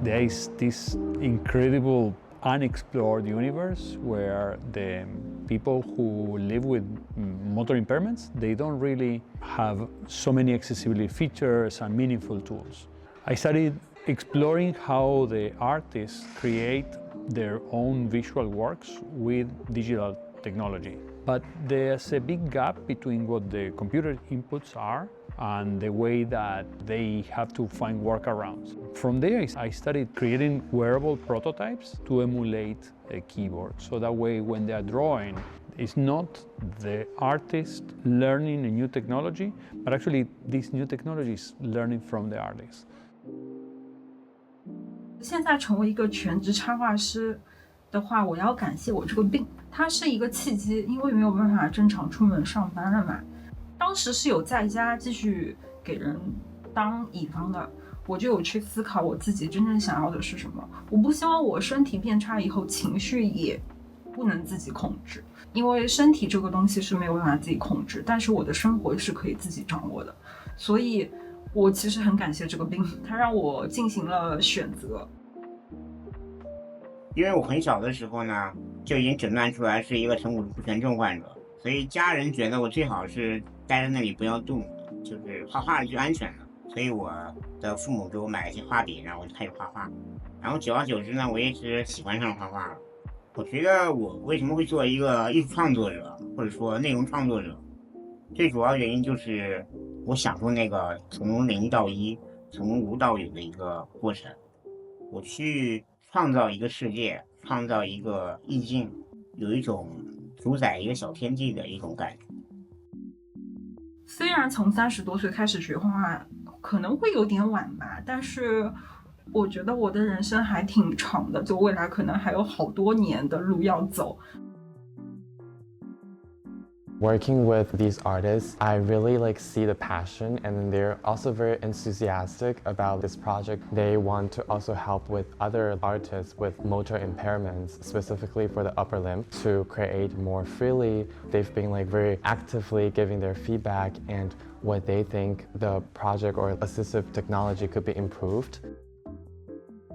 There is this incredible unexplored universe where the people who live with motor impairments, they don't really have so many accessibility features and meaningful tools. I started exploring how the artists create their own visual works with digital technology. But there's a big gap between what the computer inputs are and the way that they have to find workarounds. From there, I started creating wearable prototypes to emulate a keyboard. So that way, when they are drawing, it's not the artist learning a new technology, but actually this new technology is learning from the artist. 现在成为一个全职插画师的话，我要感谢我这个病，它是一个契机，因为没有办法正常出门上班了嘛。当时是有在家继续给人当乙方的，我就有去思考我自己真正想要的是什么。我不希望我身体变差以后情绪也不能自己控制，因为身体这个东西是没有办法自己控制，但是我的生活是可以自己掌握的。所以我其实很感谢这个病，它让我进行了选择。因为我很小的时候呢，就已经诊断出来是一个成骨不全症患者，所以家人觉得我最好是待在那里不要动，就是画画是最安全的。所以我的父母给我买了一些画笔，然后我就开始画画。然后久而久之呢，我也是喜欢上画画了。我觉得我为什么会做一个艺术创作者，或者说内容创作者，最主要原因就是我享受那个从零到一、从无到有的一个过程。我去创造一个世界，创造一个意境，有一种主宰一个小天地的一种感觉。虽然从30多岁开始学画画可能会有点晚吧，但是我觉得我的人生还挺长的，就未来可能还有好多年的路要走。Working with these artists, I really see the passion, and they're also very enthusiastic about this project. They want to also help with other artists with motor impairments, specifically for the upper limb, to create more freely. They've been very actively giving their feedback and what they think the project or assistive technology could be improved.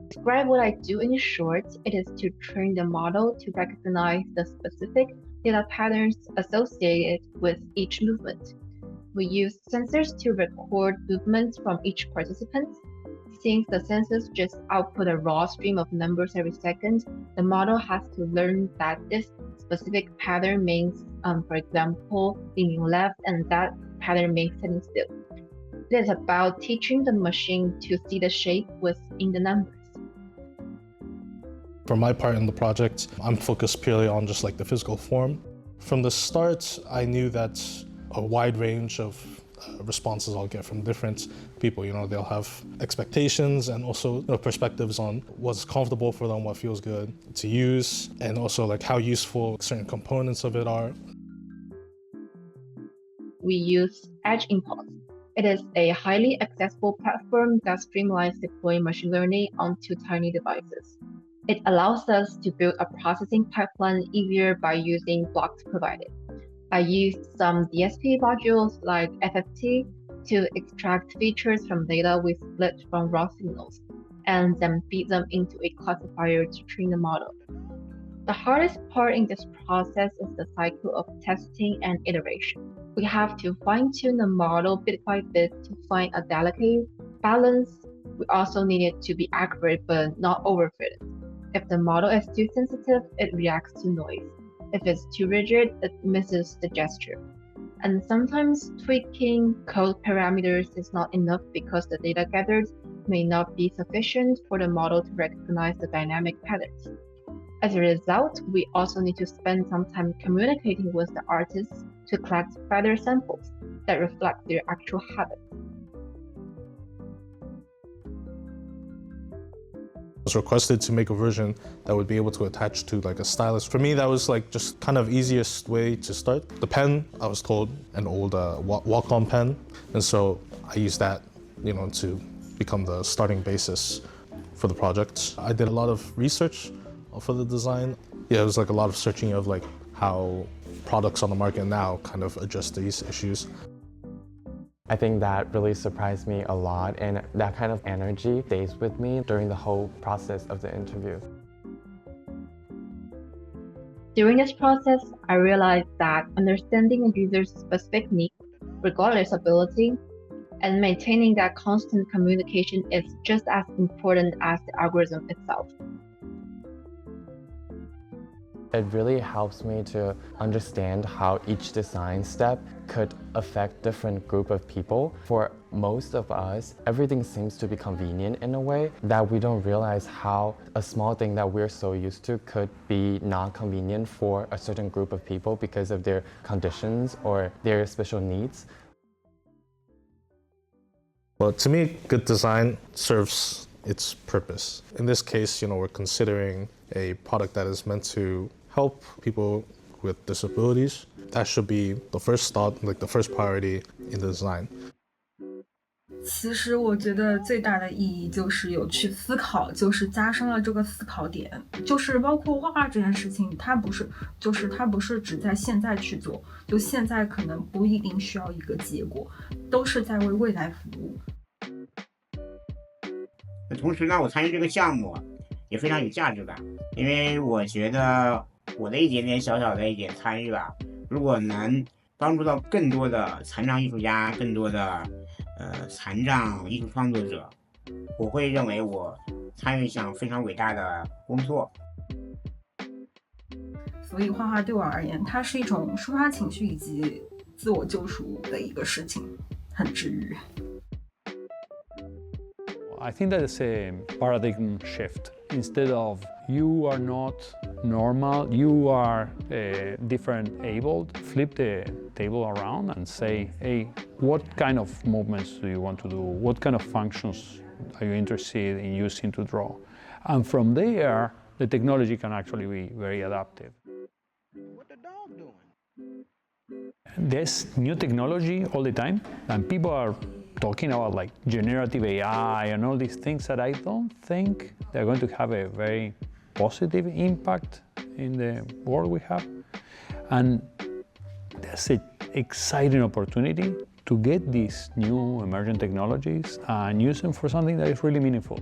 Describe what I do in short, it is to train the model to recognize the specific data patterns associated with each movement. We use sensors to record movements from each participant. Since the sensors just output a raw stream of numbers every second, the model has to learn that this specific pattern means, for example, leaning left, and that pattern means sitting still. It is about teaching the machine to see the shape within the numbers. For my part in the project, I'm focused purely on just the physical form. From the start, I knew that a wide range of responses I'll get from different people. They'll have expectations and also perspectives on what's comfortable for them, what feels good to use, and also how useful certain components of it are. We use Edge Impulse. It is a highly accessible platform that streamlines deploying machine learning onto tiny devices. It allows us to build a processing pipeline easier by using blocks provided. I used some DSP modules like FFT to extract features from data we split from raw signals, and then feed them into a classifier to train the model. The hardest part in this process is the cycle of testing and iteration. We have to fine-tune the model bit by bit to find a delicate balance. We also need it to be accurate but not overfitted. If the model is too sensitive, it reacts to noise. If it's too rigid, it misses the gesture. And sometimes tweaking code parameters is not enough because the data gathered may not be sufficient for the model to recognize the dynamic patterns. As a result, we also need to spend some time communicating with the artists to collect feather samples that reflect their actual habits. I was requested to make a version that would be able to attach to a stylus. For me, that was just kind of easiest way to start. The pen, I was told, an old Wacom pen, and so I used that, to become the starting basis for the project. I did a lot of research for the design. Yeah, it was a lot of searching of how products on the market now kind of address these issues. I think that really surprised me a lot, and that kind of energy stays with me during the whole process of the interview. During this process, I realized that understanding a user's specific needs, regardless of ability, and maintaining that constant communication is just as important as the algorithm itself. It really helps me to understand how each design step could affect different group of people. For most of us, everything seems to be convenient in a way that we don't realize how a small thing that we're so used to could be not convenient for a certain group of people because of their conditions or their special needs. Well, to me, good design serves its purpose. In this case, we're considering a product that is meant to help people with disabilities. That should be the first thought, like the first priority in the design. 其实我觉得最大的意义就是有去思考，就是加深了这个思考点，就是包括画画这件事情，它不是只在现在去做，就现在可能不一定需要一个结果，都是在为未来服务。同时呢，我参与这个项目也非常有价值感，因为我觉得我的一点点小小的一点参与吧，如果能帮助到更多的残障艺术家，更多的残障艺术创作者，我会认为我参与一项非常伟大的工作。所以画画对我而言，它是一种抒发情绪以及自我救赎的一个事情，很治愈。I think that it's a paradigm shift. Instead of you are not normal, you are different abled, flip the table around and say, hey, what kind of movements do you want to do? What kind of functions are you interested in using to draw? And from there, the technology can actually be very adaptive. What the dog doing? There's new technology all the time, and people are talking about like generative AI and all these things that I don't think they're going to have a very positive impact in the world we have. And there's an exciting opportunity to get these new emerging technologies and use them for something that is really meaningful.